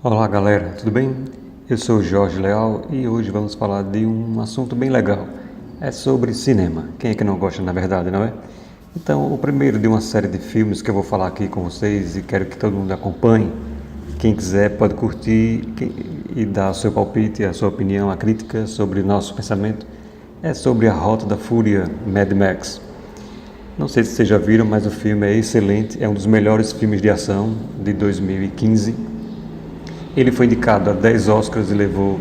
Olá galera, tudo bem? Eu sou o Jorge Leal e hoje vamos falar de um assunto bem legal. É sobre cinema. Quem é que não gosta, na verdade, não é? Então, o primeiro de uma série de filmes que eu vou falar aqui com vocês e quero que todo mundo acompanhe. Quem quiser pode curtir e dar o seu palpite, a sua opinião, a crítica sobre o nosso pensamento. É sobre A Rota da Fúria, Mad Max. Não sei se vocês já viram, mas o filme é excelente. É um dos melhores filmes de ação de 2015. Ele foi indicado a 10 Oscars e levou,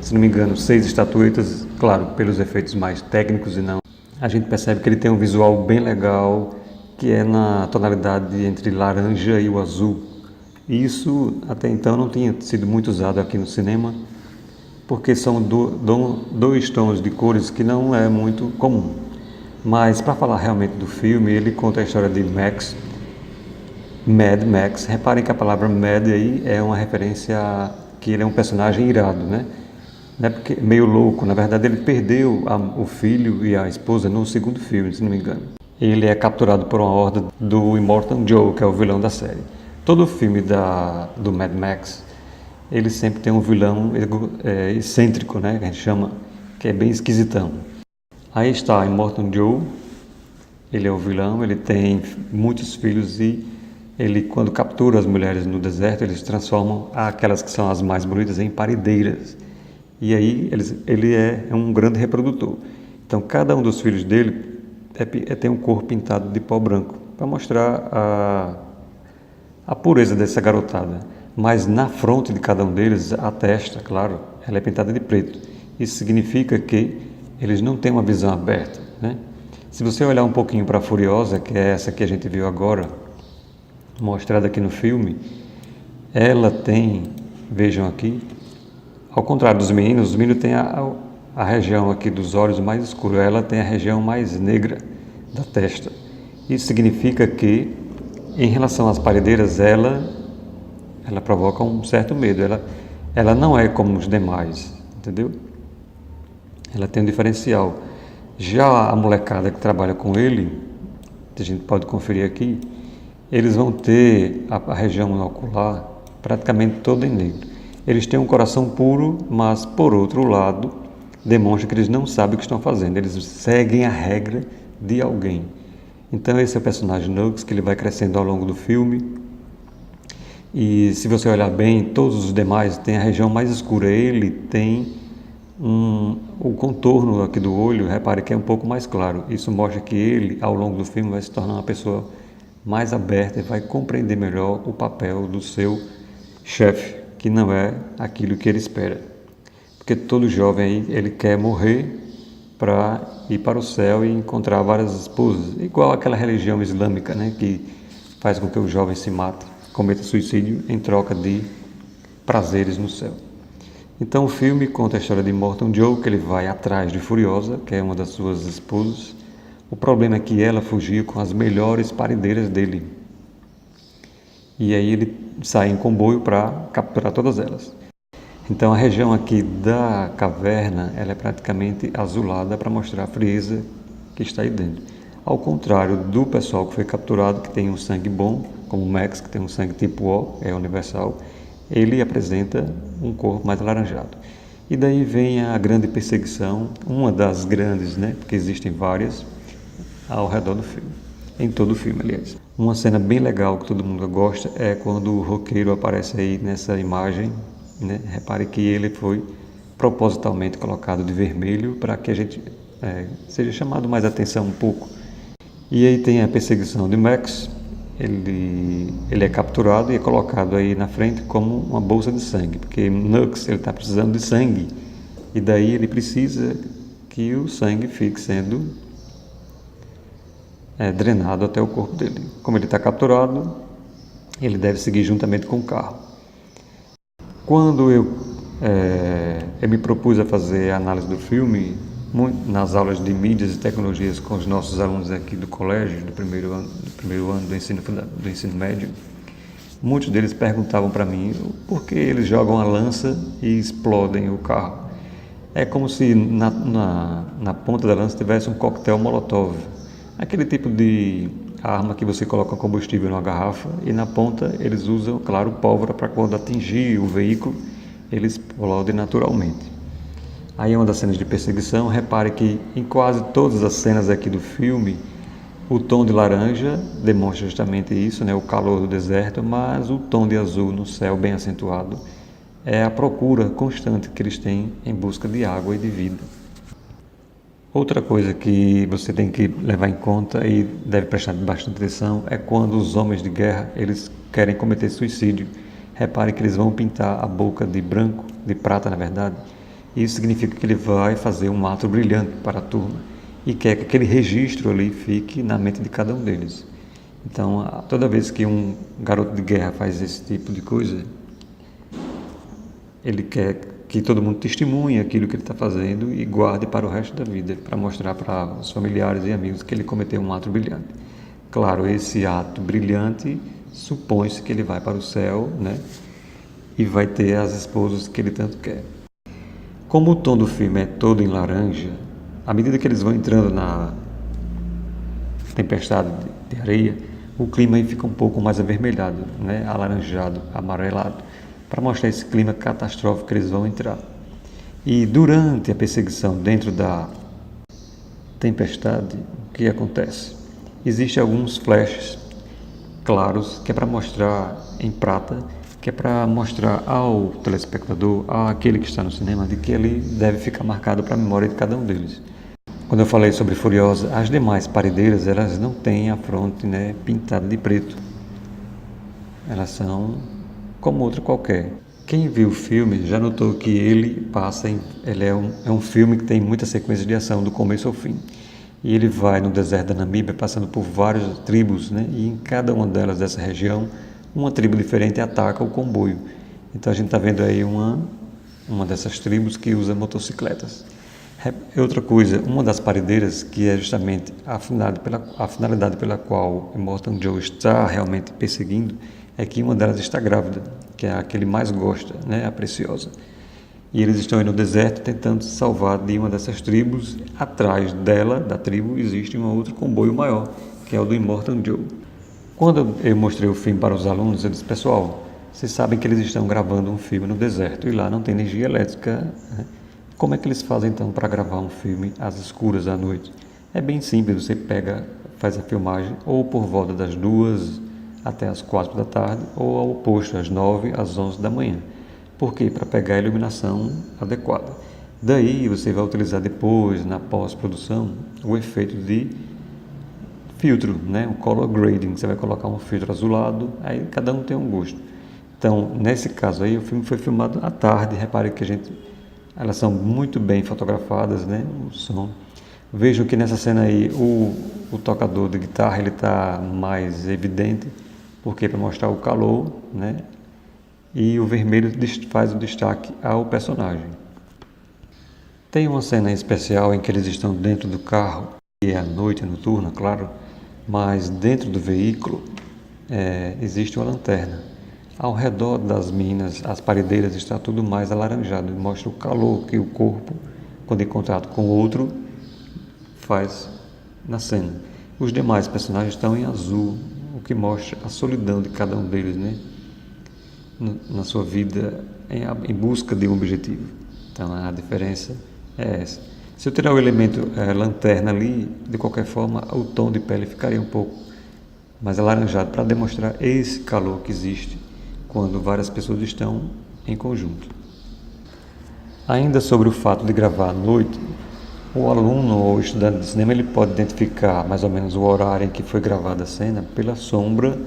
se não me engano, 6 estatuetas, claro, pelos efeitos mais técnicos e não. A gente percebe que ele tem um visual bem legal, que é na tonalidade entre laranja e o azul. E isso até então não tinha sido muito usado aqui no cinema, porque são dois tons de cores que não é muito comum. Mas para falar realmente do filme, ele conta a história de Mad Max. Reparem que a palavra Mad aí é uma referência a que ele é um personagem irado, né? Não é porque meio louco, na verdade ele perdeu o filho e a esposa no segundo filme, se não me engano. Ele é capturado por uma horda do Immortan Joe, que é o vilão da série. Todo filme do Mad Max, ele sempre tem um vilão excêntrico, né? Que a gente chama, que é bem esquisitão. Aí está Immortan Joe, ele é o vilão, ele tem muitos filhos e ele, quando captura as mulheres no deserto, eles transformam aquelas que são as mais bonitas em paredeiras. E aí ele é um grande reprodutor. Então cada um dos filhos dele tem um corpo pintado de pó branco, para mostrar a pureza dessa garotada. Mas na fronte de cada um deles, a testa, claro, ela é pintada de preto. Isso significa que eles não têm uma visão aberta, né? Se você olhar um pouquinho para a Furiosa, que é essa que a gente viu agora, mostrada aqui no filme, ela tem, vejam aqui, ao contrário dos meninos, os meninos têm a região aqui dos olhos mais escura, ela tem a região mais negra da testa. Isso significa que, em relação às paredeiras, ela provoca um certo medo, ela não é como os demais, entendeu? Ela tem um diferencial. Já a molecada que trabalha com ele, a gente pode conferir aqui, eles vão ter a região ocular praticamente toda em negro. Eles têm um coração puro, mas por outro lado, demonstra que eles não sabem o que estão fazendo. Eles seguem a regra de alguém. Então esse é o personagem Nux, que ele vai crescendo ao longo do filme. E se você olhar bem, todos os demais têm a região mais escura. Ele tem o contorno aqui do olho, repare que é um pouco mais claro. Isso mostra que ele, ao longo do filme, vai se tornar uma pessoa mais aberta e vai compreender melhor o papel do seu chefe, que não é aquilo que ele espera. Porque todo jovem aí, ele quer morrer para ir para o céu e encontrar várias esposas, igual aquela religião islâmica, né, que faz com que o jovem se mate, cometa suicídio em troca de prazeres no céu. Então o filme conta a história de Immortan Joe, que ele vai atrás de Furiosa, que é uma das suas esposas. O problema é que ela fugia com as melhores paredeiras dele. E aí ele sai em comboio para capturar todas elas. Então a região aqui da caverna, ela é praticamente azulada para mostrar a frieza que está aí dentro. Ao contrário do pessoal que foi capturado, que tem um sangue bom, como o Max, que tem um sangue tipo O, é universal, ele apresenta um corpo mais alaranjado. E daí vem a grande perseguição, uma das grandes, né, porque existem várias, ao redor do filme, em todo o filme, aliás. Uma cena bem legal que todo mundo gosta é quando o roqueiro aparece aí nessa imagem, né? Repare que ele foi propositalmente colocado de vermelho para que a gente seja chamado mais atenção um pouco. E aí tem a perseguição de Max. Ele é capturado e é colocado aí na frente como uma bolsa de sangue, porque Nux ele está precisando de sangue e daí ele precisa que o sangue fique sendo drenado até o corpo dele. Como ele está capturado, ele deve seguir juntamente com o carro. Quando eu me propus a fazer a análise do filme, nas aulas de mídias e tecnologias com os nossos alunos aqui do colégio, do primeiro ano do ensino médio, muitos deles perguntavam para mim por que eles jogam a lança e explodem o carro. É como se na ponta da lança tivesse um coquetel Molotov, aquele tipo de a arma que você coloca combustível numa garrafa e na ponta eles usam, claro, pólvora para quando atingir o veículo, eles explodem naturalmente. Aí é uma das cenas de perseguição. Repare que em quase todas as cenas aqui do filme, o tom de laranja demonstra justamente isso, né? O calor do deserto, mas o tom de azul no céu bem acentuado é a procura constante que eles têm em busca de água e de vida. Outra coisa que você tem que levar em conta e deve prestar bastante atenção é quando os homens de guerra eles querem cometer suicídio. Repare que eles vão pintar a boca de branco, de prata na verdade. Isso significa que ele vai fazer um ato brilhante para a turma e quer que aquele registro ali fique na mente de cada um deles. Então, toda vez que um garoto de guerra faz esse tipo de coisa, ele quer que todo mundo testemunhe aquilo que ele está fazendo e guarde para o resto da vida, para mostrar para os familiares e amigos que ele cometeu um ato brilhante. Claro, esse ato brilhante supõe-se que ele vai para o céu, né? E vai ter as esposas que ele tanto quer. Como o tom do filme é todo em laranja, à medida que eles vão entrando na tempestade de areia, o clima aí fica um pouco mais avermelhado, né? Alaranjado, amarelado, para mostrar esse clima catastrófico que eles vão entrar. E durante a perseguição dentro da tempestade, o que acontece? Existem alguns flashes claros que é para mostrar em prata, que é para mostrar ao telespectador, àquele que está no cinema, de que ele deve ficar marcado para a memória de cada um deles. Quando eu falei sobre Furiosa, as demais paredeiras, elas não têm a fronte, né, pintada de preto. Elas são como outra qualquer. Quem viu o filme já notou que ele é um filme que tem muita sequência de ação do começo ao fim. E ele vai no deserto da Namíbia, passando por várias tribos, né? E em cada uma delas dessa região, uma tribo diferente ataca o comboio. Então a gente está vendo aí uma dessas tribos que usa motocicletas. Outra coisa, uma das paredeiras, que é justamente a finalidade pela qual Immortan Joe está realmente perseguindo, é que uma delas está grávida, que é a que ele mais gosta, né? A Preciosa. E eles estão aí no deserto tentando se salvar de uma dessas tribos. Atrás dela, da tribo, existe um outro comboio maior, que é o do Immortan Joe. Quando eu mostrei o filme para os alunos, eu disse, pessoal, vocês sabem que eles estão gravando um filme no deserto e lá não tem energia elétrica, né? Como é que eles fazem então para gravar um filme às escuras à noite? É bem simples, você faz a filmagem ou por volta das 2 até as 4 da tarde ou ao oposto, às 9 às 11 da manhã. Por quê? Para pegar a iluminação adequada. Daí você vai utilizar depois, na pós-produção, o efeito de filtro, né? O color grading. Você vai colocar um filtro azulado, aí cada um tem um gosto. Então, nesse caso aí, o filme foi filmado à tarde. Repare que elas são muito bem fotografadas, né? O som. Vejam que nessa cena aí o tocador de guitarra ele está mais evidente, porque para mostrar o calor, né? E o vermelho faz o destaque ao personagem. Tem uma cena especial em que eles estão dentro do carro, e é à noite, é noturna, claro, mas dentro do veículo existe uma lanterna. Ao redor das minas, as paredeiras, está tudo mais alaranjado, mostra o calor que o corpo, quando em contato com o outro, faz na cena. Os demais personagens estão em azul, o que mostra a solidão de cada um deles, né? Na sua vida em busca de um objetivo. Então a diferença é essa. Se eu tirar o elemento lanterna ali, de qualquer forma o tom de pele ficaria um pouco mais alaranjado para demonstrar esse calor que existe quando várias pessoas estão em conjunto. Ainda sobre o fato de gravar à noite, o aluno ou o estudante de cinema ele pode identificar mais ou menos o horário em que foi gravada a cena pela sombra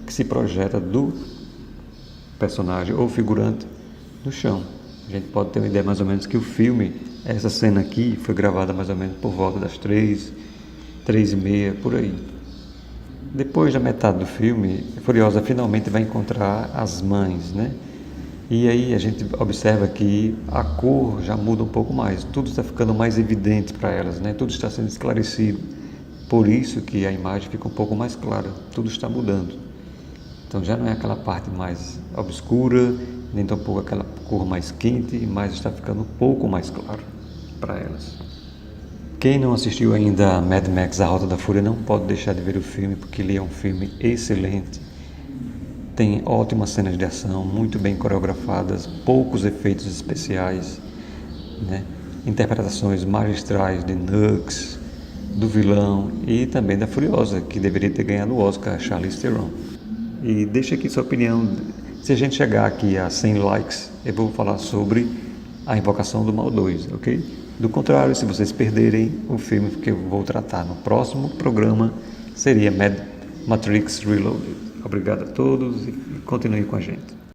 que se projeta do personagem ou figurante no chão. A gente pode ter uma ideia mais ou menos que o filme, essa cena aqui foi gravada mais ou menos por volta das 3h30, por aí. Depois da metade do filme, Furiosa finalmente vai encontrar as mães, né? E aí a gente observa que a cor já muda um pouco mais, tudo está ficando mais evidente para elas, né? Tudo está sendo esclarecido. Por isso que a imagem fica um pouco mais clara, tudo está mudando. Então já não é aquela parte mais obscura, nem tampouco aquela cor mais quente, mas está ficando um pouco mais claro para elas. Quem não assistiu ainda a Mad Max A Rota da Fúria não pode deixar de ver o filme, porque ele é um filme excelente. Tem ótimas cenas de ação, muito bem coreografadas, poucos efeitos especiais, né? Interpretações magistrais de Nux, do vilão e também da Furiosa, que deveria ter ganhado o Oscar, Charlize Theron. E deixa aqui sua opinião. Se a gente chegar aqui a 100 likes, eu vou falar sobre A Invocação do Mal 2, ok? Do contrário, se vocês perderem, o filme que eu vou tratar no próximo programa seria Matrix Reloaded. Obrigado a todos e continuem com a gente.